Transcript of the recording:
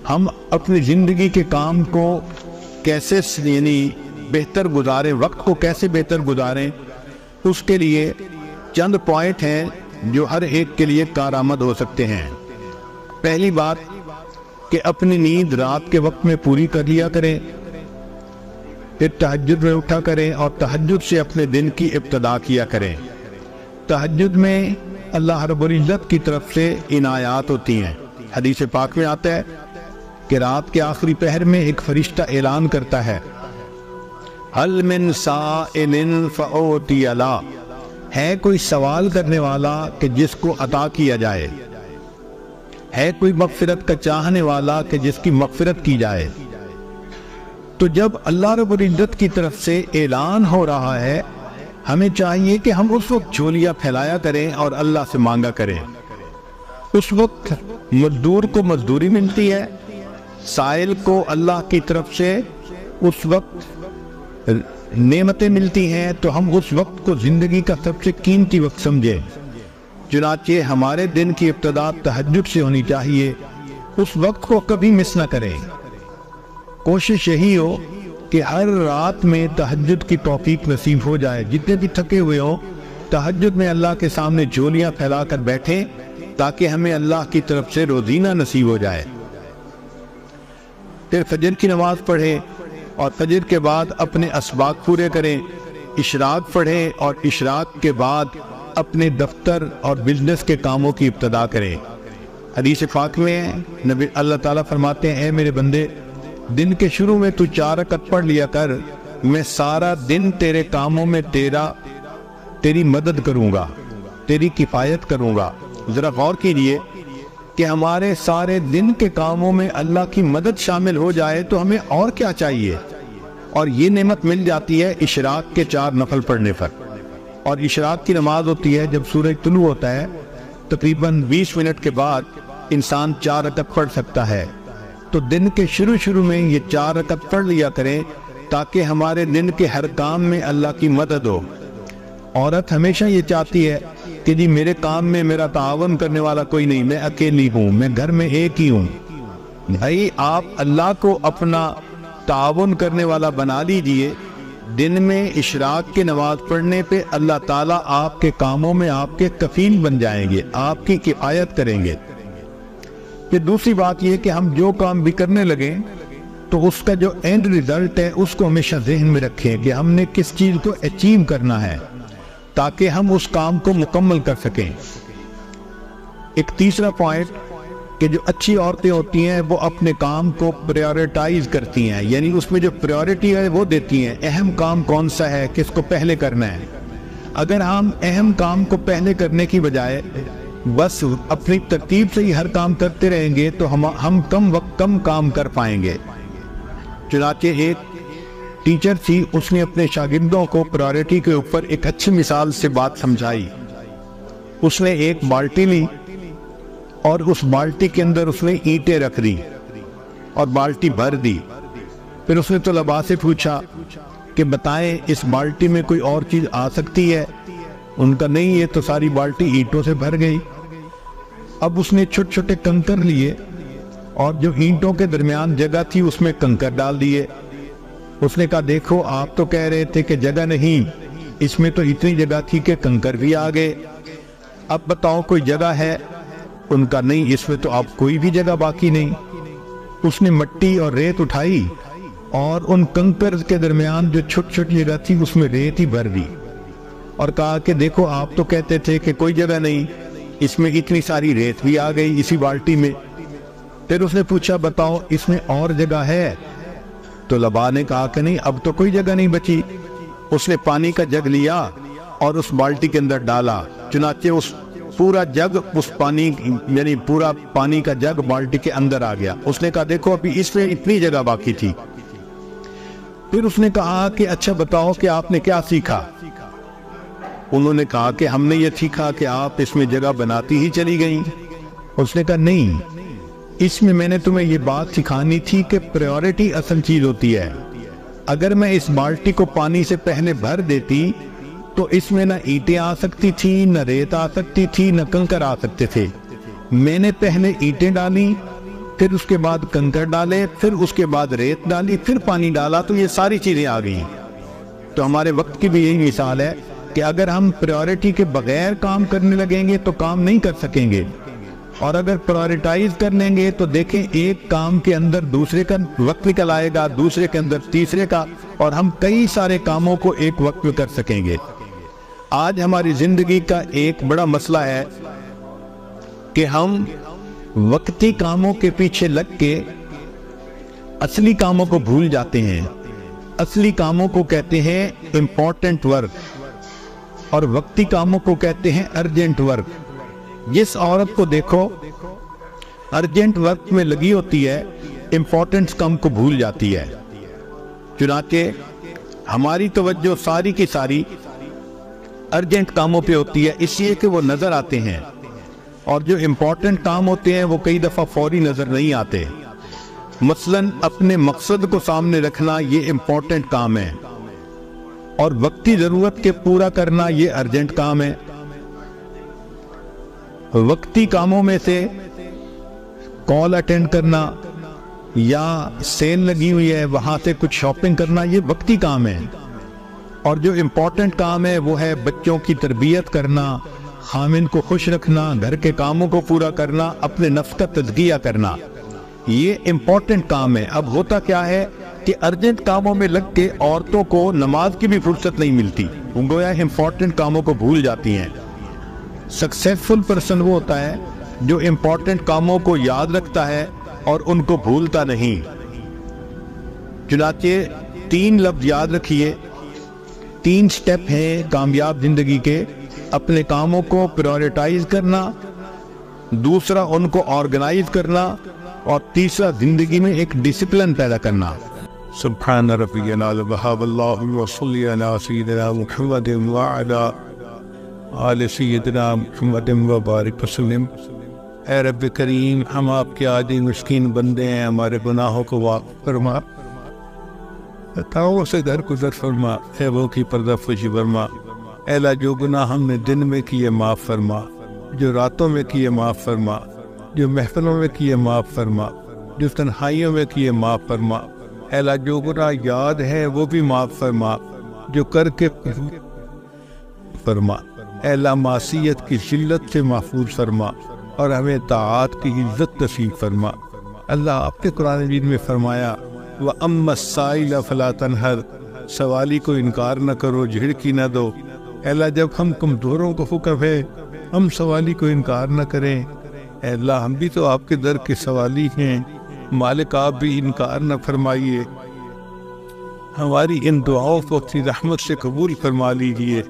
ہم اپنی زندگی کے کام کو کیسے بہتر گزاریں، وقت کو کیسے بہتر گزاریں، اس کے لیے چند پوائنٹ ہیں جو ہر ایک کے لیے کارآمد ہو سکتے ہیں۔ پہلی بات کہ اپنی نیند رات کے وقت میں پوری کر لیا کریں، پھر تہجد میں اٹھا کریں اور تہجد سے اپنے دن کی ابتدا کیا کریں۔ تہجد میں اللہ رب العزت کی طرف سے عنایات ہوتی ہیں۔ حدیث پاک میں آتا ہے کہ رات کے آخری پہر میں ایک فرشتہ اعلان کرتا ہے، هل من سائل فأعطی له، ہے کوئی سوال کرنے والا کہ جس کو عطا کیا جائے، ہے کوئی مغفرت کا چاہنے والا کہ جس کی مغفرت کی جائے۔ تو جب اللہ رب العزت کی طرف سے اعلان ہو رہا ہے، ہمیں چاہیے کہ ہم اس وقت جھولیاں پھیلایا کریں اور اللہ سے مانگا کریں۔ اس وقت مزدور کو مزدوری ملتی ہے، سائل کو اللہ کی طرف سے اس وقت نعمتیں ملتی ہیں، تو ہم اس وقت کو زندگی کا سب سے قیمتی وقت سمجھیں۔ چنانچہ ہمارے دن کی ابتدا تہجد سے ہونی چاہیے، اس وقت کو کبھی مس نہ کریں۔ کوشش یہی ہو کہ ہر رات میں تہجد کی توفیق نصیب ہو جائے۔ جتنے بھی تھکے ہوئے ہوں، تہجد میں اللہ کے سامنے جھولیاں پھیلا کر بیٹھیں تاکہ ہمیں اللہ کی طرف سے روزینہ نصیب ہو جائے۔ پھر فجر کی نماز پڑھیں اور فجر کے بعد اپنے اسباق پورے کریں، اشراق پڑھیں اور اشراق کے بعد اپنے دفتر اور بزنس کے کاموں کی ابتدا کریں۔ حدیث پاک میں نبی اللہ تعالیٰ فرماتے ہیں، اے میرے بندے، دن کے شروع میں تو 4 رکعت پڑھ لیا کر، میں سارا دن تیرے کاموں میں تیری مدد کروں گا، تیری کفایت کروں گا۔ ذرا غور کیجئے کہ ہمارے سارے دن کے کاموں میں اللہ کی مدد شامل ہو جائے تو ہمیں اور کیا چاہیے؟ اور یہ نعمت مل جاتی ہے اشراق کے 4 نفل پڑھنے پر۔ اور اشراق کی نماز ہوتی ہے جب سورج طلوع ہوتا ہے، تقریباً 20 منٹ کے بعد انسان 4 رکعت پڑھ سکتا ہے۔ تو دن کے شروع میں یہ 4 رکعت پڑھ لیا کریں تاکہ ہمارے دن کے ہر کام میں اللہ کی مدد ہو۔ عورت ہمیشہ یہ چاہتی ہے کہ جی میرے کام میں میرا تعاون کرنے والا کوئی نہیں، میں اکیلی ہوں، میں گھر میں ایک ہی ہوں۔ بھائی آپ اللہ کو اپنا تعاون کرنے والا بنا لیجئے۔ دن میں اشراق کی نماز پڑھنے پہ اللہ تعالیٰ آپ کے کاموں میں آپ کے کفیل بن جائیں گے، آپ کی کفایت کریں گے۔ پھر دوسری بات یہ کہ ہم جو کام بھی کرنے لگیں تو اس کا جو اینڈ ریزلٹ ہے اس کو ہمیشہ ذہن میں رکھیں کہ ہم نے کس چیز کو اچیو کرنا ہے تاکہ ہم اس کام کو مکمل کر سکیں۔ ایک تیسرا پوائنٹ کہ جو اچھی عورتیں ہوتی ہیں وہ اپنے کام کو پریورٹائز کرتی ہیں، یعنی اس میں جو پریورٹی ہے وہ دیتی ہیں، اہم کام کون سا ہے، کس کو پہلے کرنا ہے۔ اگر ہم اہم کام کو پہلے کرنے کی بجائے بس اپنی ترتیب سے ہی ہر کام کرتے رہیں گے تو ہم کم وقت کم کام کر پائیں گے۔ چنانچہ ایک ٹیچر تھی، اس نے اپنے شاگردوں کو پرائورٹی کے اوپر ایک اچھی مثال سے بات سمجھائی۔ اس نے ایک بالٹی لی اور اس بالٹی کے اندر اس نے اینٹیں رکھ دی اور بالٹی بھر دی۔ پھر اس نے طلباء سے پوچھا کہ بتائیں اس بالٹی میں کوئی اور چیز آ سکتی ہے؟ ان کا نہیں، یہ تو ساری بالٹی اینٹوں سے بھر گئی۔ اب اس نے چھوٹے چھوٹے کنکر لیے اور جو اینٹوں کے درمیان جگہ تھی اس میں کنکر ڈال دیے۔ اس نے کہا دیکھو آپ تو کہہ رہے تھے کہ جگہ نہیں، اس میں تو اتنی جگہ تھی کہ کنکر بھی آ گئے، اب بتاؤ کوئی جگہ ہے؟ ان کا نہیں، اس میں تو اب کوئی بھی جگہ باقی نہیں۔ اس نے مٹی اور ریت اٹھائی اور ان کنکر کے درمیان جو چھوٹی چھوٹی جگہ تھی اس میں ریت ہی بھر دی اور کہا کہ دیکھو آپ تو کہتے تھے کہ کوئی جگہ نہیں، اس میں اتنی ساری ریت بھی آ گئی اسی بالٹی میں۔ پھر اس نے پوچھا بتاؤ اس میں اور جگہ ہے؟ تو طلباء نے کہا کہ نہیں، اب تو کوئی جگہ نہیں بچی۔ اس نے پانی کا جگ لیا اور اس بالٹی کے اندر ڈالا، چنانچہ اس پورا جگ یعنی پورا پانی کا جگ بالٹی کے اندر آ گیا۔ اس نے کہا دیکھو ابھی اس میں اتنی جگہ باقی تھی۔ پھر اس نے کہا کہ اچھا بتاؤ کہ آپ نے کیا سیکھا؟ انہوں نے کہا کہ ہم نے یہ سیکھا کہ آپ اس میں جگہ بناتی ہی چلی گئیں۔ اس نے کہا نہیں، اس میں نے تمہیں یہ بات سکھانی تھی کہ پریورٹی اصل چیز ہوتی ہے۔ اگر میں اس بالٹی کو پانی سے پہلے بھر دیتی تو اس میں نہ اینٹیں آ سکتی تھی، نہ ریت آ سکتی تھی، نہ کنکر آ سکتے تھے۔ میں نے پہلے اینٹیں ڈالی، پھر اس کے بعد کنکر ڈالے، پھر اس کے بعد ریت ڈالی، پھر پانی ڈالا، تو یہ ساری چیزیں آ گئی۔ تو ہمارے وقت کی بھی یہی مثال ہے کہ اگر ہم پریورٹی کے بغیر کام کرنے لگیں گے تو کام نہیں کر سکیں گے، اور اگر پریورٹائز کر لیں گے تو دیکھیں ایک کام کے اندر دوسرے کا وقت نکل آئے گا، دوسرے کے اندر تیسرے کا، اور ہم کئی سارے کاموں کو ایک وقت میں کر سکیں گے۔ آج ہماری زندگی کا ایک بڑا مسئلہ ہے کہ ہم وقتی کاموں کے پیچھے لگ کے اصلی کاموں کو بھول جاتے ہیں۔ اصلی کاموں کو کہتے ہیں امپورٹنٹ ورک، اور وقتی کاموں کو کہتے ہیں ارجنٹ ورک۔ جس عورت کو دیکھو ارجنٹ ورک میں لگی ہوتی ہے، امپورٹنٹ کام کو بھول جاتی ہے۔ چنانچہ ہماری توجہ ساری کی ساری ارجنٹ کاموں پہ ہوتی ہے، اس لیے کہ وہ نظر آتے ہیں، اور جو امپورٹنٹ کام ہوتے ہیں وہ کئی دفعہ فوری نظر نہیں آتے۔ مثلاً اپنے مقصد کو سامنے رکھنا یہ امپورٹنٹ کام ہے، اور وقتی ضرورت کے پورا کرنا یہ ارجنٹ کام ہے۔ وقتی کاموں میں سے کال اٹینڈ کرنا یا سیل لگی ہوئی ہے وہاں سے کچھ شاپنگ کرنا یہ وقتی کام ہے، اور جو امپورٹنٹ کام ہے وہ ہے بچوں کی تربیت کرنا، خامن کو خوش رکھنا، گھر کے کاموں کو پورا کرنا، اپنے نفس کا تزکیہ کرنا، یہ امپورٹنٹ کام ہے۔ اب ہوتا کیا ہے کہ ارجنٹ کاموں میں لگ کے عورتوں کو نماز کی بھی فرصت نہیں ملتی، گویا امپورٹنٹ کاموں کو بھول جاتی ہیں۔ سکسیسفل پرسن وہ ہوتا ہے جو امپورٹنٹ کاموں کو یاد رکھتا ہے اور ان کو بھولتا نہیں۔ چنانچہ 3 لفظ یاد رکھیے، 3 سٹیپ ہیں کامیاب زندگی کے: اپنے کاموں کو پریورٹائز کرنا، دوسرا ان کو آرگنائز کرنا، اور تیسرا زندگی میں ایک ڈسپلن پیدا کرنا۔ سبحان ربی العلی وحب اللہ وصلی علی سیدنا محمد وعلی آل سیدنا محمد وبارک وسلم۔ اے رب کریم، ہم آپ کے عاجز مسکین بندے ہیں، ہمارے گناہوں کو معاف فرما، خطاؤں سے درگزر فرما، عیبوں کی پردہ پوشی فرما۔ اے اللہ، جو گناہ ہم نے دن میں کیے معاف فرما، جو راتوں میں کیے معاف فرما، جو محفلوں میں کیے معاف فرما، جو تنہائیوں میں کیے معاف فرما۔ اے اللہ، جو گناہ یاد ہے وہ بھی معاف فرما، جو کر کے فرما۔ اے اللہ، معصیت کی ذلت سے محفوظ فرما، اور ہمیں طاعات کی عزت نصیب فرما۔ اللہ، آپ نے قرآن مجید میں فرمایا وَأَمَّا السَّائِلَ فَلَا تَنْهَرْ، سوالی کو انکار نہ کرو، جھڑکی نہ دو۔ اے اللہ، جب ہم کمزوروں کو حکم ہے ہم سوالی کو انکار نہ کریں۔ اے اللہ، ہم بھی تو آپ کے در کے سوالی ہیں، مالک آپ بھی انکار نہ فرمائیے، ہماری ان دعاؤں کو اپنی رحمت سے قبول فرما لیجیے۔